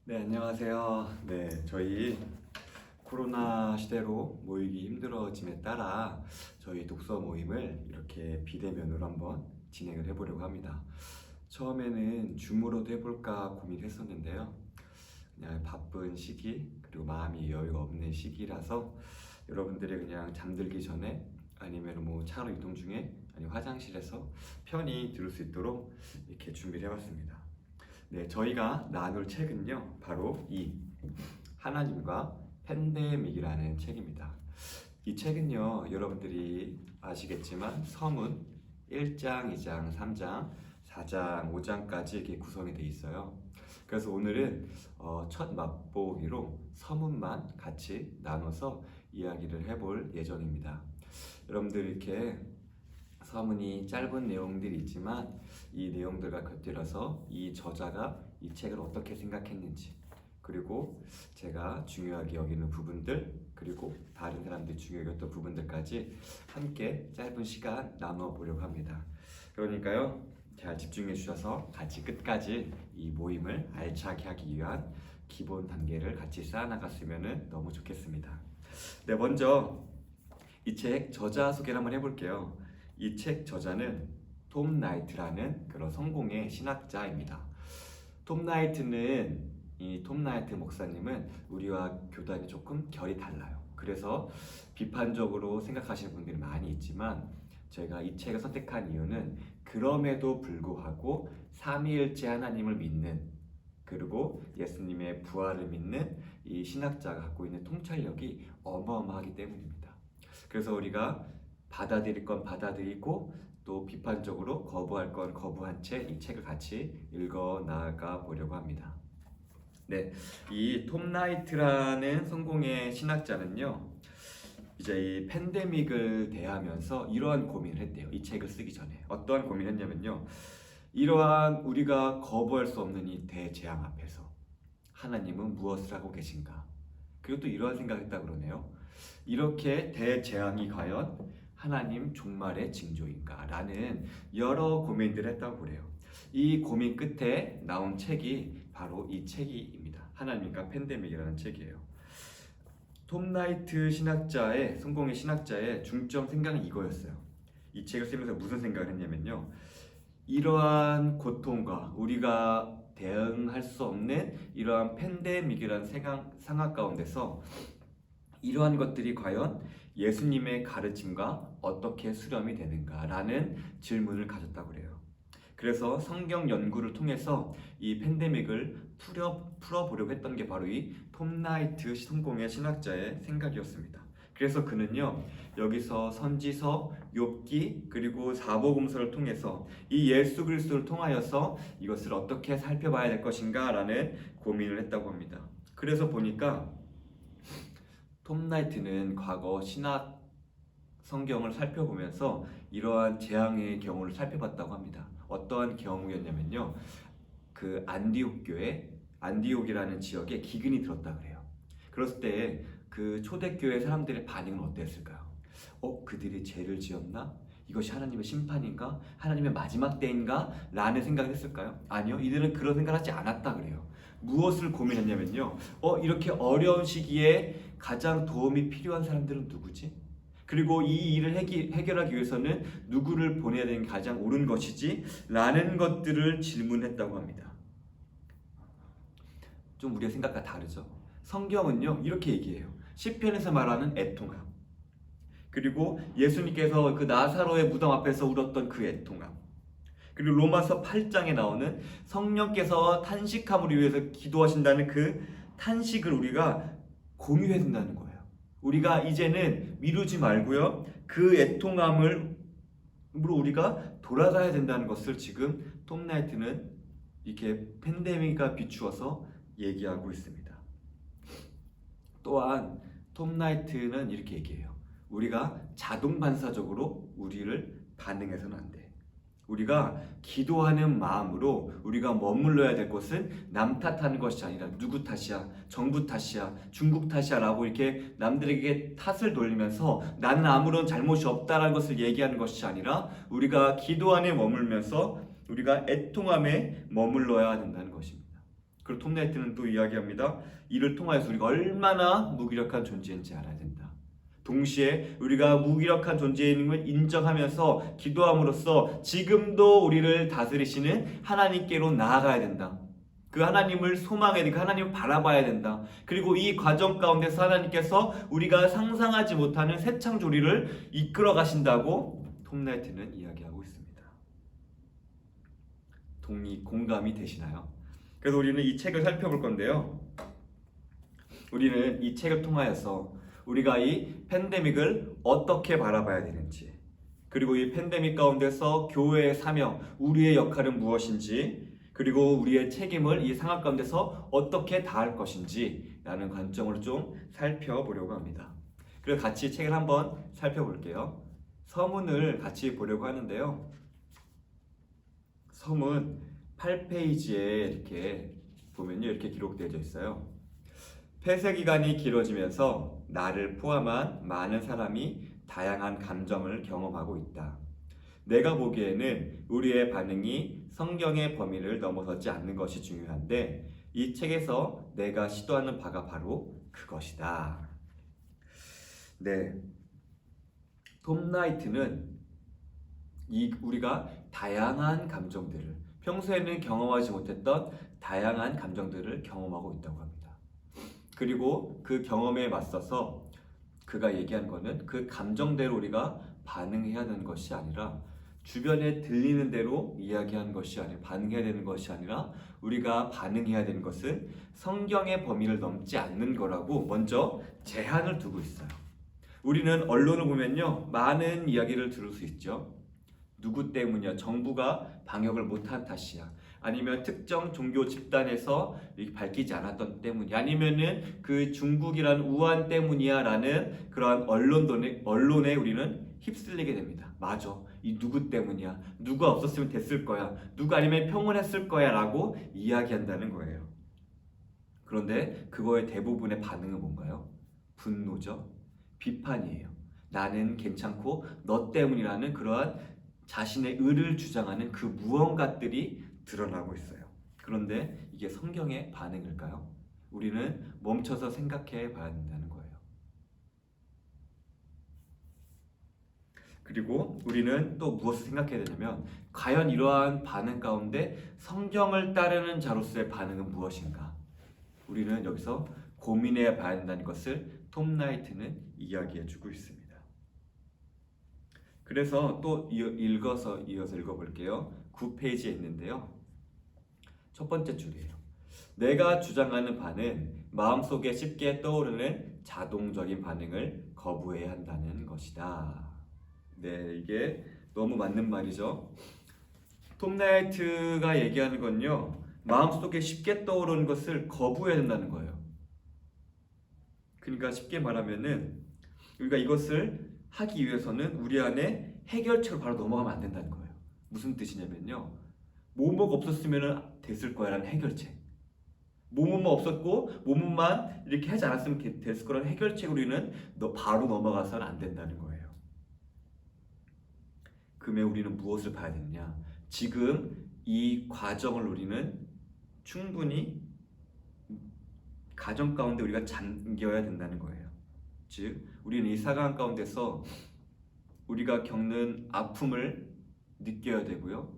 네, 안녕하세요. 네, 저희 코로나 시대로 모이기 힘들어짐에 따라 저희 독서 모임을 이렇게 비대면으로 한번 진행을 해보려고 합니다. 처음에는 줌으로도 해볼까 고민했었는데요. 그냥 바쁜 시기, 그리고 마음이 여유가 없는 시기라서 여러분들이 그냥 잠들기 전에 아니면 뭐 차로 이동 중에 아니면 화장실에서 편히 들을 수 있도록 이렇게 준비를 해봤습니다. 네, 저희가 나눌 책은요, 바로 이 하나님과 팬데믹이라는 책입니다. 이 책은요, 여러분들이 아시겠지만 서문 1장, 2장, 3장, 4장, 5장까지 이렇게 구성이 되어 있어요. 그래서 오늘은 첫 맛보기로 서문만 같이 나눠서 이야기를 해볼 예정입니다. 여러분들 이렇게 서문이 짧은 내용들이 있지만 이 내용들과 곁들여서 이 저자가 이 책을 어떻게 생각했는지, 그리고 제가 중요하게 여기는 부분들, 그리고 다른 사람들이 중요하게 여겼던 부분들까지 함께 짧은 시간 나눠 보려고 합니다. 그러니까요, 잘 집중해 주셔서 같이 끝까지 이 모임을 알차게 하기 위한 기본 단계를 같이 쌓아나갔으면 너무 좋겠습니다. 네, 먼저 이 책 저자 소개를 한번 해볼게요. 이 책 저자는 톰 나이트라는 그런 성공의 신학자입니다. 톰 나이트 목사님은 우리와 교단이 조금 결이 달라요. 그래서 비판적으로 생각하시는 분들이 많이 있지만 저희가 이 책을 선택한 이유는 그럼에도 불구하고 삼위일체 하나님을 믿는, 그리고 예수님의 부활을 믿는 이 신학자가 갖고 있는 통찰력이 어마어마하기 때문입니다. 그래서 우리가 받아들일 건 받아들이고 또 비판적으로 거부할 건 거부한 채 이 책을 같이 읽어 나가 보려고 합니다. 네, 이 톰 나이트라는 성공의 신학자는요, 이제 이 팬데믹을 대하면서 이러한 고민을 했대요. 이 책을 쓰기 전에 어떠한 고민을 했냐면요, 이러한 우리가 거부할 수 없는 이 대재앙 앞에서 하나님은 무엇을 하고 계신가? 그리고 또 이러한 생각을 했다고 그러네요. 이렇게 대재앙이 과연 하나님 종말의 징조인가? 라는 여러 고민들을 했다고 그래요. 이 고민 끝에 나온 책이 바로 이 책입니다. 하나님과 팬데믹이라는 책이에요. 톰 나이트 신학자의, 성공의 신학자의 중점 생각은 이거였어요. 이 책을 쓰면서 무슨 생각을 했냐면요, 이러한 고통과 우리가 대응할 수 없는 이러한 팬데믹이라는 상황 가운데서 이러한 것들이 과연 예수님의 가르침과 어떻게 수렴이 되는가라는 질문을 가졌다고 그래요. 그래서 성경 연구를 통해서 이 팬데믹을 풀어보려고 했던 게 바로 이 톰 나이트 성공의 신학자의 생각이었습니다. 그래서 그는요, 여기서 선지서, 욥기, 그리고 사복음서를 통해서 이 예수 그리스도를 통하여서 이것을 어떻게 살펴봐야 될 것인가 라는 고민을 했다고 합니다. 그래서 보니까 톰 나이트는 과거 신학 성경을 살펴보면서 이러한 재앙의 경우를 살펴봤다고 합니다. 어떠한 경우였냐면요, 그 안디옥이라는 지역에 기근이 들었다 그래요. 그랬을 때 그 초대교회 사람들의 반응은 어땠을까요? 그들이 죄를 지었나? 이것이 하나님의 심판인가? 하나님의 마지막 때인가? 라는 생각을 했을까요? 아니요, 이들은 그런 생각을 하지 않았다 그래요. 무엇을 고민했냐면요, 이렇게 어려운 시기에 가장 도움이 필요한 사람들은 누구지? 그리고 이 일을 해결하기 위해서는 누구를 보내야 되는 게 가장 옳은 것이지? 라는 것들을 질문했다고 합니다. 좀 우리의 생각과 다르죠? 성경은요, 이렇게 얘기해요. 시편에서 말하는 애통함, 그리고 예수님께서 그 나사로의 무덤 앞에서 울었던 그 애통함, 그리고 로마서 8장에 나오는 성령께서 탄식함을 위해서 기도하신다는 그 탄식을 우리가 공유해야 된다는 거예요. 우리가 이제는 미루지 말고요, 그 애통함으로 우리가 돌아가야 된다는 것을 지금 톰 나이트는 이렇게 팬데믹과 비추어서 얘기하고 있습니다. 또한 톰 나이트는 이렇게 얘기해요. 우리가 자동 반사적으로 우리를 반응해서는 안 돼. 우리가 기도하는 마음으로 우리가 머물러야 될 것은 남 탓하는 것이 아니라 누구 탓이야, 정부 탓이야, 중국 탓이야 라고 이렇게 남들에게 탓을 돌리면서 나는 아무런 잘못이 없다라는 것을 얘기하는 것이 아니라 우리가 기도 안에 머물면서 우리가 애통함에 머물러야 된다는 것입니다. 그리고 톰 나이트는 또 이야기합니다. 이를 통하여서 우리가 얼마나 무기력한 존재인지 알아야 된다. 동시에 우리가 무기력한 존재임을 인정하면서 기도함으로써 지금도 우리를 다스리시는 하나님께로 나아가야 된다. 그 하나님을 소망해야 되고 하나님을 바라봐야 된다. 그리고 이 과정 가운데서 하나님께서 우리가 상상하지 못하는 새 창조리를 이끌어 가신다고 톰 나이트는 이야기하고 있습니다. 공감이 되시나요? 그래서 우리는 이 책을 살펴볼 건데요. 우리는 이 책을 통하여서 우리가 이 팬데믹을 어떻게 바라봐야 되는지, 그리고 이 팬데믹 가운데서 교회의 사명, 우리의 역할은 무엇인지, 그리고 우리의 책임을 이 상황 가운데서 어떻게 다할 것인지 라는 관점을 좀 살펴보려고 합니다. 그래서 같이 책을 한번 살펴볼게요. 서문을 같이 보려고 하는데요. 서문 8페이지에 이렇게 보면요, 이렇게 기록되어 있어요. 폐쇄 기간이 길어지면서 나를 포함한 많은 사람이 다양한 감정을 경험하고 있다. 내가 보기에는 우리의 반응이 성경의 범위를 넘어서지 않는 것이 중요한데 이 책에서 내가 시도하는 바가 바로 그것이다. 네, 톰 나이트는 우리가 다양한 감정들을, 평소에는 경험하지 못했던 다양한 감정들을 경험하고 있다고 합니다. 그리고 그 경험에 맞서서 그가 얘기한 거는 그 감정대로 우리가 반응해야 되는 것이 아니라 주변에 들리는 대로 이야기하는 것이 아니라 반응해야 되는 것이 아니라 우리가 반응해야 되는 것은 성경의 범위를 넘지 않는 거라고 먼저 제한을 두고 있어요. 우리는 언론을 보면요, 많은 이야기를 들을 수 있죠. 누구 때문이야? 정부가 방역을 못한 탓이야. 아니면 특정 종교 집단에서 밝히지 않았던 때문이야. 아니면은 그 중국이라는 우한 때문이야 라는 그러한 언론에 우리는 휩쓸리게 됩니다. 맞아. 이 누구 때문이야. 누가 없었으면 됐을 거야. 누가 아니면 평온했을 거야 라고 이야기한다는 거예요. 그런데 그거의 대부분의 반응은 뭔가요? 분노죠. 비판이에요. 나는 괜찮고 너 때문이라는 그러한 자신의 의를 주장하는 그 무언가들이 드러나고 있어요. 그런데 이게 성경의 반응일까요? 우리는 멈춰서 생각해 봐야 된다는 거예요. 그리고 우리는 또 무엇을 생각해야 되냐면 과연 이러한 반응 가운데 성경을 따르는 자로서의 반응은 무엇인가? 우리는 여기서 고민해 봐야 된다는 것을 톰 나이트는 이야기해 주고 있습니다. 그래서 또 이어서 읽어볼게요. 9페이지에 있는데요. 첫 번째 줄이에요. 내가 주장하는 바는 마음속에 쉽게 떠오르는 자동적인 반응을 거부해야 한다는 것이다. 네, 이게 너무 맞는 말이죠. 톰 나이트가 얘기하는 건요, 마음속에 쉽게 떠오르는 것을 거부해야 된다는 거예요. 그러니까 쉽게 말하면은 우리가 이것을 하기 위해서는 우리 안에 해결책으로 바로 넘어가면 안 된다는 거예요. 무슨 뜻이냐면요, 뭐뭐가 없었으면 됐을 거야 라는 해결책, 뭐뭐만 없었고 뭐뭐만 이렇게 하지 않았으면 됐을 거라는 해결책으로 우리는 바로 넘어가서는 안 된다는 거예요. 그러면 우리는 무엇을 봐야 되느냐? 지금 이 과정을 우리는 충분히 가정 가운데 우리가 잠겨야 된다는 거예요. 즉, 우리는 이 상황 가운데서 우리가 겪는 아픔을 느껴야 되고요.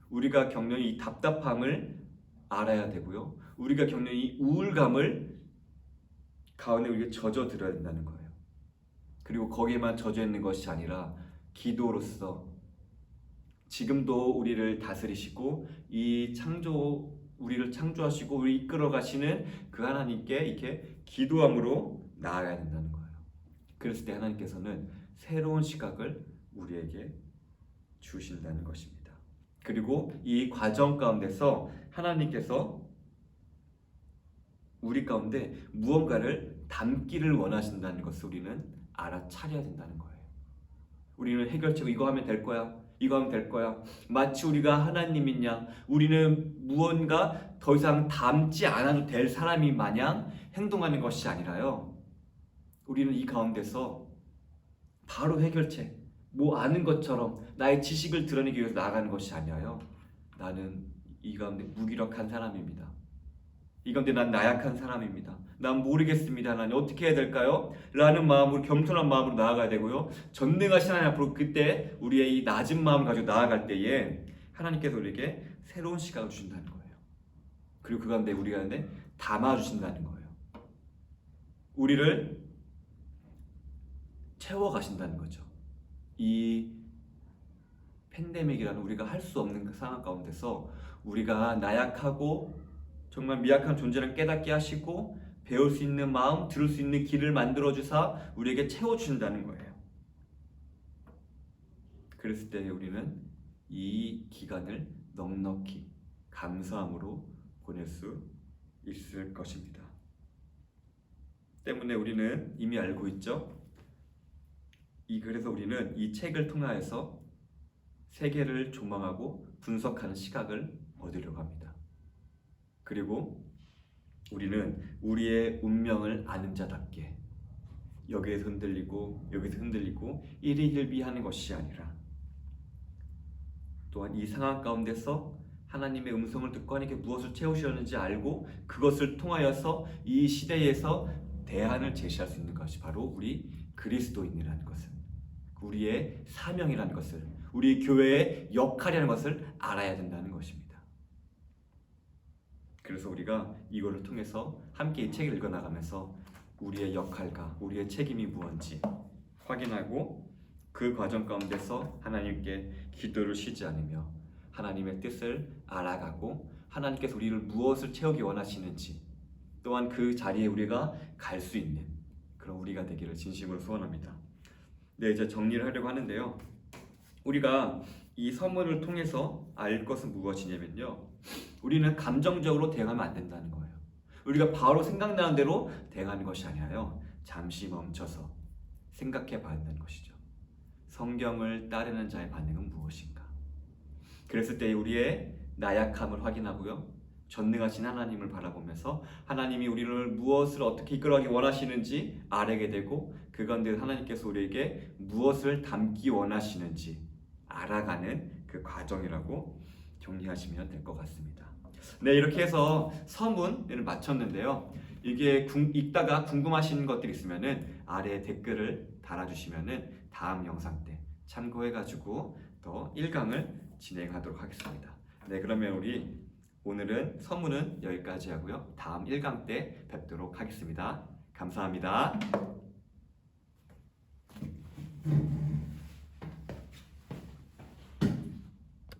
우리가 겪는 이 답답함을 알아야 되고요. 우리가 겪는 이 우울감을 가운데 우리가 젖어들어야 된다는 거예요. 그리고 거기에만 젖어 있는 것이 아니라 기도로서 지금도 우리를 다스리시고 우리를 창조하시고 우리 이끌어 가시는 그 하나님께 이렇게 기도함으로 나아가야 된다는 거예요. 그랬을 때 하나님께서는 새로운 시각을 우리에게 주신다는 것입니다. 그리고 이 과정 가운데서 하나님께서 우리 가운데 무언가를 담기를 원하신다는 것을 우리는 알아차려야 된다는 거예요. 우리는 해결책 이거 하면 될 거야, 이거 하면 될 거야, 마치 우리가 하나님이냐, 우리는 무언가 더 이상 담지 않아도 될 사람이 마냥 행동하는 것이 아니라요, 우리는 이 가운데서 바로 해결책, 뭐 아는 것처럼 나의 지식을 드러내기 위해서 나아가는 것이 아니라요, 나는 이 가운데 무기력한 사람입니다. 이건데 난 나약한 사람입니다. 난 모르겠습니다. 하나님 어떻게 해야 될까요? 라는 마음으로 겸손한 마음으로 나아가야 되고요. 전능하신 하나님 앞으로 그때 우리의 이 낮은 마음을 가지고 나아갈 때에 하나님께서 우리에게 새로운 시각을 주신다는 거예요. 그리고 그 가운데 우리가 담아주신다는 거예요. 우리를 채워가신다는 거죠. 이 팬데믹이라는 우리가 할 수 없는 그 상황 가운데서 우리가 나약하고 정말 미약한 존재를 깨닫게 하시고 배울 수 있는 마음, 들을 수 있는 길을 만들어주사 우리에게 채워주신다는 거예요. 그랬을 때 우리는 이 기간을 넉넉히 감사함으로 보낼 수 있을 것입니다. 때문에 우리는 이미 알고 있죠. 그래서 우리는 이 책을 통하여서 세계를 조망하고 분석하는 시각을 얻으려고 합니다. 그리고 우리는 우리의 운명을 아는 자답게 여기에서 흔들리고 여기서 흔들리고 일희일비하는 것이 아니라 또한 이 상황 가운데서 하나님의 음성을 듣고 하나님께 무엇을 채우시려는지 알고 그것을 통하여서 이 시대에서 대안을 제시할 수 있는 것이 바로 우리 그리스도인이라는 것을, 우리의 사명이라는 것을, 우리 교회의 역할이라는 것을 알아야 된다는 것입니다. 그래서 우리가 이거를 통해서 함께 이 책을 읽어나가면서 우리의 역할과 우리의 책임이 무엇인지 확인하고 그 과정 가운데서 하나님께 기도를 쉬지 않으며 하나님의 뜻을 알아가고 하나님께서 우리를 무엇을 채우기 원하시는지 또한 그 자리에 우리가 갈 수 있는 그런 우리가 되기를 진심으로 소원합니다. 네, 이제 정리를 하려고 하는데요. 우리가 이 서문을 통해서 알 것은 무엇이냐면요. 우리는 감정적으로 대응하면 안 된다는 거예요. 우리가 바로 생각나는 대로 대응하는 것이 아니라요. 잠시 멈춰서 생각해 봐야 한다는 것이죠. 성경을 따르는 자의 반응은 무엇인가? 그랬을 때 우리의 나약함을 확인하고요. 전능하신 하나님을 바라보면서 하나님이 우리를 무엇을 어떻게 이끌어가기 원하시는지 알게 되고 그 가운데 하나님께서 우리에게 무엇을 담기 원하시는지 알아가는 그 과정이라고 정리하시면 될 것 같습니다. 네, 이렇게 해서 서문을 마쳤는데요. 이게 읽다가 궁금하신 것들이 있으면은 아래 댓글을 달아주시면은 다음 영상 때 참고해가지고 더 1강을 진행하도록 하겠습니다. 네, 그러면 우리 오늘은 서문은 여기까지 하고요. 다음 1강 때 뵙도록 하겠습니다. 감사합니다.